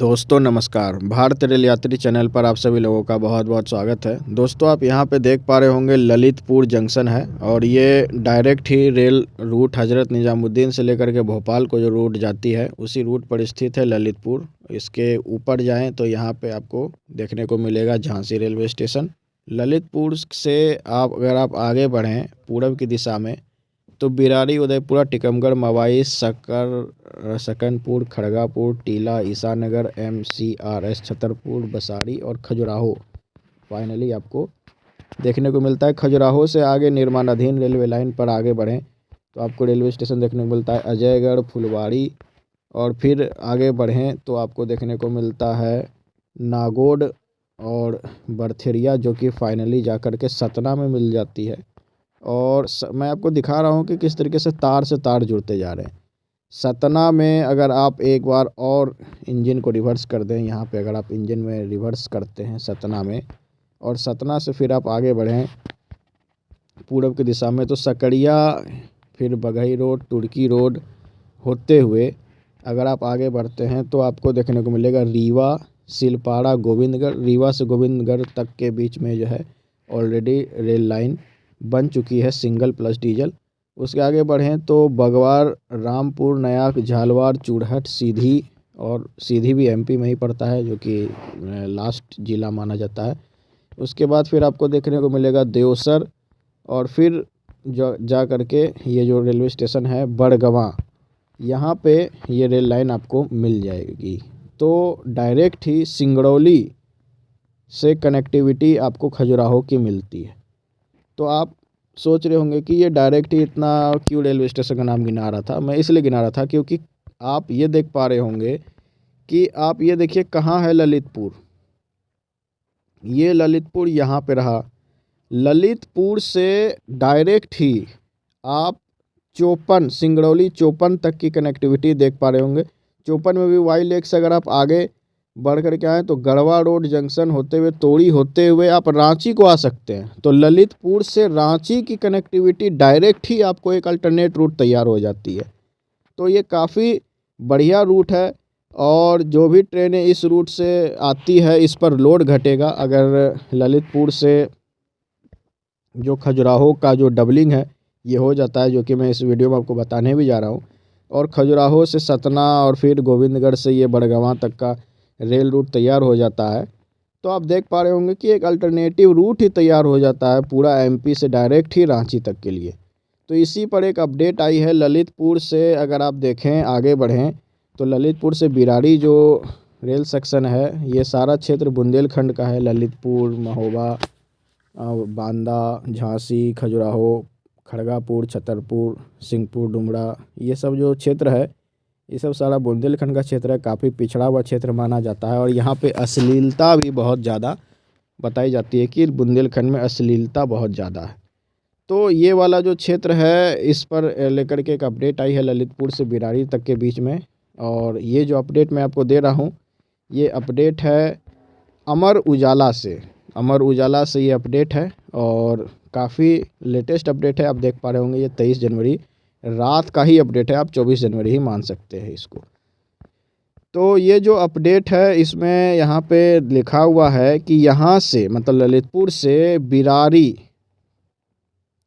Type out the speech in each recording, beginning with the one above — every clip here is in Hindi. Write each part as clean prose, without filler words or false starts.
दोस्तों नमस्कार। भारत रेल यात्री चैनल पर आप सभी लोगों का बहुत बहुत स्वागत है। दोस्तों आप यहाँ पे देख पा रहे होंगे ललितपुर जंक्शन है और ये डायरेक्ट ही रेल रूट हज़रत निजामुद्दीन से लेकर के भोपाल को जो रूट जाती है उसी रूट पर स्थित है ललितपुर। इसके ऊपर जाएं तो यहाँ पे आपको देखने को मिलेगा झांसी रेलवे स्टेशन। ललितपुर से अगर आप आगे बढ़ें पूरब की दिशा में तो बिरारी, उदयपुरा, टीकमगढ़, मवाई, सकनपुर, खड़गापुर, टीला, ईसानगर, MCRS, छतरपुर, बसाड़ी और खजुराहो फाइनली आपको देखने को मिलता है। खजुराहो से आगे निर्माणाधीन रेलवे लाइन पर आगे बढ़ें तो आपको रेलवे स्टेशन देखने को मिलता है अजयगढ़, फुलवाड़ी। और फिर आगे बढ़ें तो आपको देखने को मिलता है नागौड़ और बरथेरिया, जो कि फाइनली जाकर के सतना में मिल जाती है। और मैं आपको दिखा रहा हूँ कि किस तरीके से तार जुड़ते जा रहे हैं। सतना में अगर आप एक बार और इंजन को रिवर्स कर दें, यहाँ पे अगर आप इंजन में रिवर्स करते हैं सतना में, और सतना से फिर आप आगे बढ़ें पूरब की दिशा में तो सकड़िया, फिर बघई रोड, तुर्की रोड होते हुए अगर आप आगे बढ़ते हैं तो आपको देखने को मिलेगा रीवा, सिलपाड़ा, गोविंदगढ़। रीवा से गोविंदगढ़ तक के बीच में जो है ऑलरेडी रेल लाइन बन चुकी है, सिंगल प्लस डीजल। उसके आगे बढ़ें तो बगवार, रामपुर, नयाक, झालवाड़, चूरहट, सीधी, और सीधी भी MP में ही पड़ता है जो कि लास्ट ज़िला माना जाता है। उसके बाद फिर आपको देखने को मिलेगा देवसर, और फिर जो जा करके ये जो रेलवे स्टेशन है बड़गवां, यहाँ पे ये रेल लाइन आपको मिल जाएगी। तो डायरेक्ट ही सिंगरौली से कनेक्टिविटी आपको खजुराहो की मिलती है। तो आप सोच रहे होंगे कि ये डायरेक्ट ही इतना क्यों रेलवे स्टेशन का नाम गिना रहा था। मैं इसलिए गिना रहा था क्योंकि आप ये देख पा रहे होंगे कि आप ये देखिए कहाँ है ललितपुर। ये ललितपुर यहाँ पे रहा। ललितपुर से डायरेक्ट ही आप चौपन, सिंगरौली चौपन तक की कनेक्टिविटी देख पा रहे होंगे। चौपन में भी वाई लेक से अगर आप आगे बढ़ कर के आएँ तो गढ़वा रोड जंक्शन होते हुए, तोड़ी होते हुए आप रांची को आ सकते हैं। तो ललितपुर से रांची की कनेक्टिविटी डायरेक्ट ही आपको एक अल्टरनेट रूट तैयार हो जाती है। तो ये काफ़ी बढ़िया रूट है और जो भी ट्रेनें इस रूट से आती है इस पर लोड घटेगा। अगर ललितपुर से जो खजुराहो का जो डबलिंग है ये हो जाता है, जो कि मैं इस वीडियो में आपको बताने भी जा रहा हूँ, और खजुराहो से सतना और फिर गोविंदगढ़ से ये बड़गवां तक का रेल रूट तैयार हो जाता है, तो आप देख पा रहे होंगे कि एक अल्टरनेटिव रूट ही तैयार हो जाता है पूरा MP से डायरेक्ट ही रांची तक के लिए। तो इसी पर एक अपडेट आई है ललितपुर से। अगर आप देखें आगे बढ़ें तो ललितपुर से बिराड़ी जो रेल सेक्शन है ये सारा क्षेत्र बुंदेलखंड का है। ललितपुर, महोबा, बांदा, झांसी, खजुराहो, खड़गापुर, छतरपुर, सिंहपुर, डुमरा, ये सब जो क्षेत्र है ये सब सारा बुंदेलखंड का क्षेत्र है। काफ़ी पिछड़ा हुआ क्षेत्र माना जाता है और यहाँ पे अश्लीलता भी बहुत ज़्यादा बताई जाती है कि बुंदेलखंड में अश्लीलता बहुत ज़्यादा है। तो ये वाला जो क्षेत्र है इस पर लेकर के एक अपडेट आई है ललितपुर से बिराड़ी तक के बीच में। और ये जो अपडेट मैं आपको दे रहा हूँ ये अपडेट है अमर उजाला से। अमर उजाला से ये अपडेट है और काफ़ी लेटेस्ट अपडेट है। आप देख पा रहे होंगे ये 23 जनवरी रात का ही अपडेट है, आप 24 जनवरी ही मान सकते हैं इसको। तो ये जो अपडेट है इसमें यहाँ पे लिखा हुआ है कि यहाँ से मतलब ललितपुर से बिरारी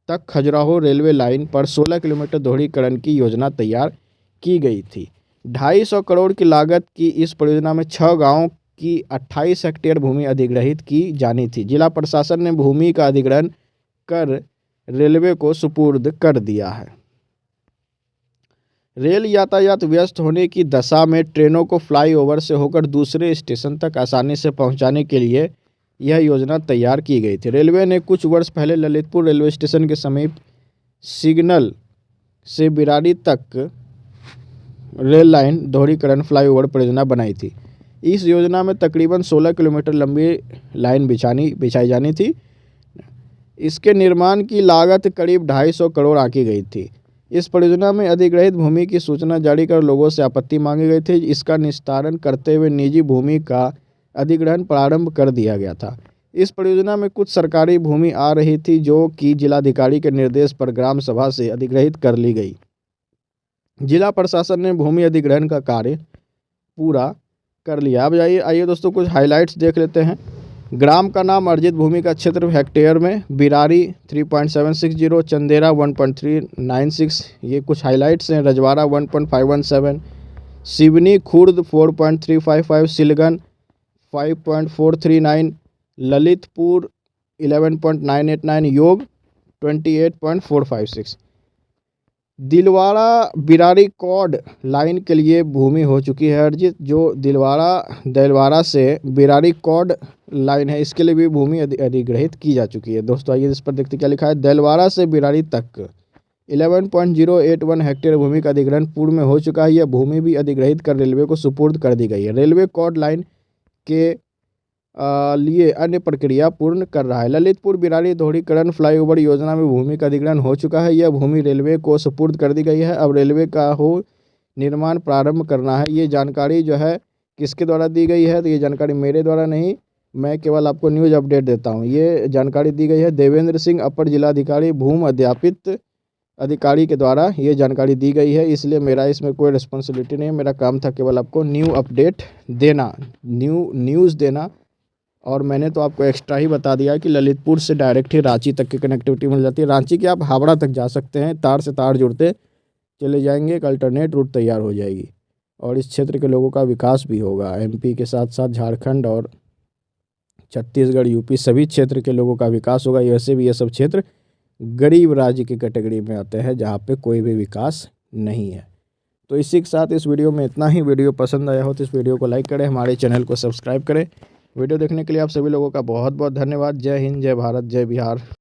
तक खजुराहो रेलवे लाइन पर 16 किलोमीटर दोहरीकरण की योजना तैयार की गई थी। 250 करोड़ की लागत की इस परियोजना में 6 गाँव की 28 हेक्टेयर भूमि अधिग्रहित की जानी थी। जिला प्रशासन ने भूमि का अधिग्रहण कर रेलवे को सुपुर्द कर दिया है। रेल यातायात व्यस्त होने की दशा में ट्रेनों को फ्लाईओवर से होकर दूसरे स्टेशन तक आसानी से पहुंचाने के लिए यह योजना तैयार की गई थी। रेलवे ने कुछ वर्ष पहले ललितपुर रेलवे स्टेशन के समीप सिग्नल से बिराड़ी तक रेल लाइन दोहरीकरण फ्लाईओवर परियोजना बनाई थी। इस योजना में तकरीबन 16 किलोमीटर लंबी लाइन बिछाई जानी थी। इसके निर्माण की लागत करीब 250 करोड़ आंकी गई थी। इस परियोजना में अधिग्रहित भूमि की सूचना जारी कर लोगों से आपत्ति मांगी गई थी। इसका निस्तारण करते हुए निजी भूमि का अधिग्रहण प्रारंभ कर दिया गया था। इस परियोजना में कुछ सरकारी भूमि आ रही थी जो कि जिलाधिकारी के निर्देश पर ग्राम सभा से अधिग्रहित कर ली गई। जिला प्रशासन ने भूमि अधिग्रहण का कार्य पूरा कर लिया। अब आइए दोस्तों कुछ हाइलाइट्स देख लेते हैं। ग्राम का नाम, अर्जित भूमि का क्षेत्र हेक्टेयर में, बिरारी 3.760, चंदेरा 1.396, ये कुछ हाइलाइट्स हैं। रजवाड़ा 1.517, सिवनी खुर्द 4.355, सिलगन 5.439, ललितपुर 11.989, योग 28.456। दिलवाड़ा बिरारी कॉर्ड लाइन के लिए भूमि हो चुकी है अर्जित। जो दिलवाड़ा से बिरारी कॉर्ड लाइन है, इसके लिए भी भूमि अधिग्रहित की जा चुकी है। दोस्तों आइए इस पर देखते क्या लिखा है। दिलवाड़ा से बिरारी तक 11.081 हेक्टेयर भूमि का अधिग्रहण पूर्व में हो चुका है। यह भूमि भी अधिग्रहित कर रेलवे को सुपुर्द कर दी गई है। रेलवे कॉर्ड लाइन के लिए अन्य प्रक्रिया पूर्ण कर रहा है। ललितपुर बिरारी दोहरीकरण फ्लाईओवर योजना में भूमि का अधिग्रहण हो चुका है। यह भूमि रेलवे को सुपुर्द कर दी गई है। अब रेलवे का निर्माण प्रारंभ करना है। ये जानकारी जो है किसके द्वारा दी गई है, तो ये जानकारी मेरे द्वारा नहीं, मैं केवल आपको न्यूज़ अपडेट देता हूँ। ये जानकारी दी गई है देवेंद्र सिंह, अपर जिलाधिकारी भूमि अध्यापित अधिकारी के द्वारा ये जानकारी दी गई है। इसलिए मेरा इसमें कोई रिस्पॉन्सिबिलिटी नहीं है। मेरा काम था केवल आपको न्यू अपडेट देना, न्यूज़ देना। और मैंने तो आपको एक्स्ट्रा ही बता दिया कि ललितपुर से डायरेक्ट ही रांची तक की कनेक्टिविटी मिल जाती है। रांची के आप हावड़ा तक जा सकते हैं, तार से तार जुड़ते चले जाएंगे, एक अल्टरनेट रूट तैयार हो जाएगी और इस क्षेत्र के लोगों का विकास भी होगा। एमपी के साथ साथ झारखंड और छत्तीसगढ़, यूपी सभी क्षेत्र के लोगों का विकास होगा। वैसे भी ये सब क्षेत्र गरीब राज्य की कैटेगरी में आते हैं जहाँ पे कोई भी विकास नहीं है। तो इसी के साथ इस वीडियो में इतना ही। वीडियो पसंद आया हो तो इस वीडियो को लाइक करें, हमारे चैनल को सब्सक्राइब करें। वीडियो देखने के लिए आप सभी लोगों का बहुत बहुत धन्यवाद। जय हिंद, जय भारत, जय बिहार।